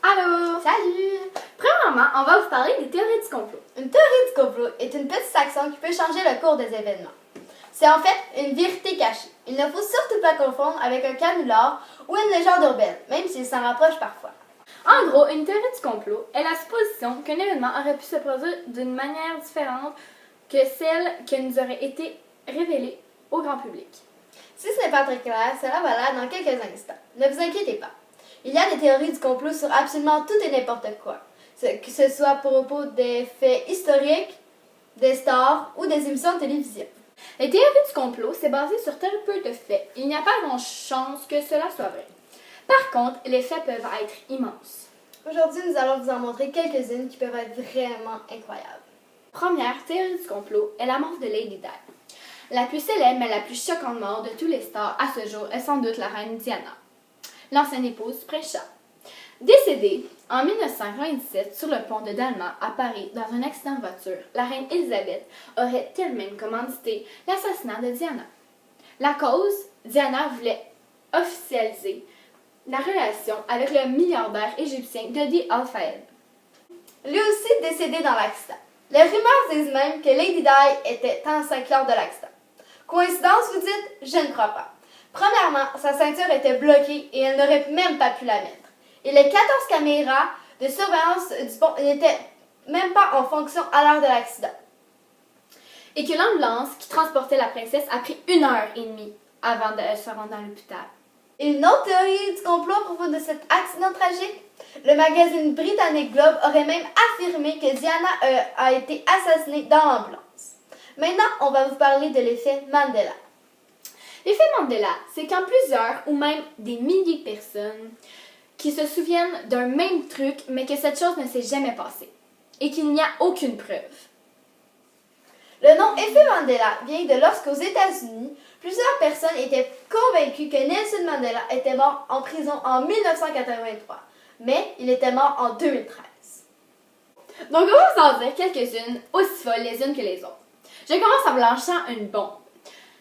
Allô! Salut! Premièrement, on va vous parler des théories du complot. Une théorie du complot est une petite action qui peut changer le cours des événements. C'est en fait une vérité cachée. Il ne faut surtout pas confondre avec un canular ou une légende urbaine, même s'il s'en rapproche parfois. En gros, une théorie du complot est la supposition qu'un événement aurait pu se produire d'une manière différente que celle qui nous aurait été révélée au grand public. Si ce n'est pas très clair, cela va là dans quelques instants. Ne vous inquiétez pas. Il y a des théories du complot sur absolument tout et n'importe quoi, que ce soit à propos des faits historiques, des stars ou des émissions de télévision. Les théories du complot, c'est basé sur très peu de faits. Il n'y a pas grand chance que cela soit vrai. Par contre, les faits peuvent être immenses. Aujourd'hui, nous allons vous en montrer quelques-unes qui peuvent être vraiment incroyables. Première théorie du complot est la mort de Lady Di. La plus célèbre mais la plus choquante mort de tous les stars à ce jour est sans doute la reine Diana, l'ancienne épouse du prince Charles. Décédée en 1997 sur le pont de Dalma à Paris dans un accident de voiture, la reine Elisabeth aurait elle-même commandité l'assassinat de Diana. La cause, Diana voulait officialiser la relation avec le milliardaire égyptien Dodi Al-Fayed. Lui aussi décédé dans l'accident. Les rumeurs disent même que Lady Di était enceinte lors de l'accident. Coïncidence, vous dites? Je ne crois pas. Premièrement, sa ceinture était bloquée et elle n'aurait même pas pu la mettre. Et les 14 caméras de surveillance du pont n'étaient même pas en fonction à l'heure de l'accident. Et que l'ambulance qui transportait la princesse a pris 1h30 avant de se rendre dans l'hôpital. Une autre théorie du complot à propos de cet accident tragique? Le magazine britannique Globe aurait même affirmé que Diana a été assassinée dans l'ambulance. Maintenant, on va vous parler de l'effet Mandela. L'effet Mandela, c'est quand plusieurs ou même des milliers de personnes qui se souviennent d'un même truc, mais que cette chose ne s'est jamais passée et qu'il n'y a aucune preuve. Le nom effet Mandela vient de lorsqu'aux États-Unis, plusieurs personnes étaient convaincues que Nelson Mandela était mort en prison en 1983, mais il était mort en 2013. Donc on va vous en dire quelques-unes aussi folles les unes que les autres. Je commence en vous lançant une bombe.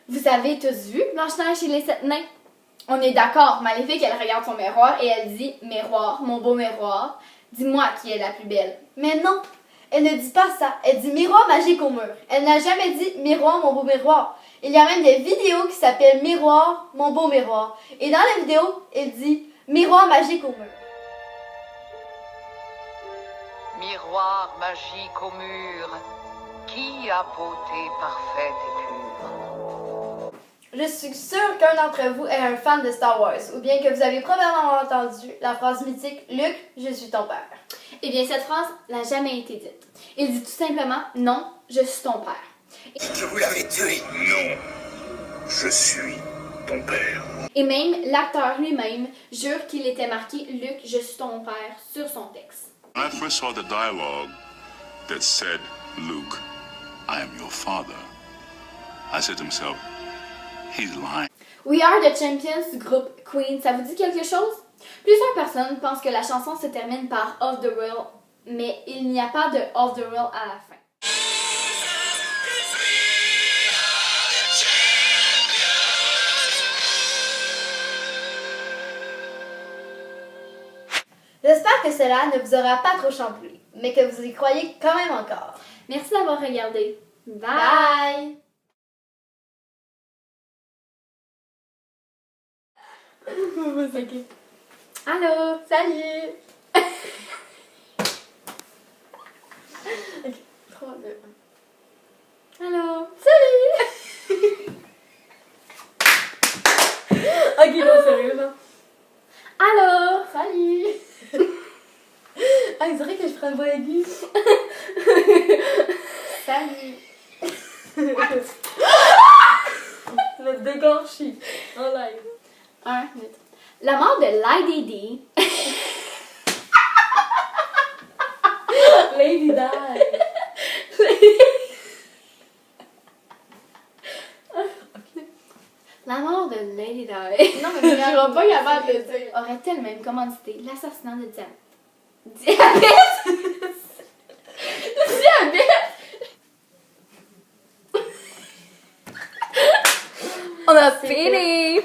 Vous avez tous vu Blanche-Neige et les 7 nains? On est d'accord, Maléfique, elle regarde son miroir et elle dit « Miroir, mon beau miroir, dis-moi qui est la plus belle. » Mais non, elle ne dit pas ça, elle dit miroir magique au mur. Elle n'a jamais dit miroir, mon beau miroir. Il y a même des vidéos qui s'appellent miroir, mon beau miroir. Et dans la vidéo, elle dit miroir magique au mur. Miroir magique au mur, qui a beauté parfaite et pure? Je suis sûre qu'un d'entre vous est un fan de Star Wars, ou bien que vous avez probablement entendu la phrase mythique « Luke, je suis ton père ». Eh bien, cette phrase n'a jamais été dite. Il dit tout simplement « Non, je suis ton père ». Je vous l'avais dit. Non, je suis ton père. Et même l'acteur lui-même jure qu'il était marqué « Luke, je suis ton père » sur son texte. When I first saw the dialogue that said, Luke, I am your father, I said to myself, he's lying. We Are the Champions du groupe Queen, ça vous dit quelque chose? Plusieurs personnes pensent que la chanson se termine par Off the Wall, mais il n'y a pas de Off the Wall à la fin. J'espère que cela ne vous aura pas trop chamboulé, mais que vous y croyez quand même encore. Merci d'avoir regardé. Bye! Okay. Allô? Salut! Ok, 3, 2, 1. Allô? Salut! Ok, non, sérieux, non? Allô? Salut! Ah, il dirait que je prends une voix aiguë. Salut! Tu vas te dégorger en live. 1 minute. La mort de Lady Di. Lady Di! La mort de Lady Di. Non, mais je serai pas capable de le dire. Aurait elle-même commandité l'assassinat de Diana. Diabète! Diabète! On a fini!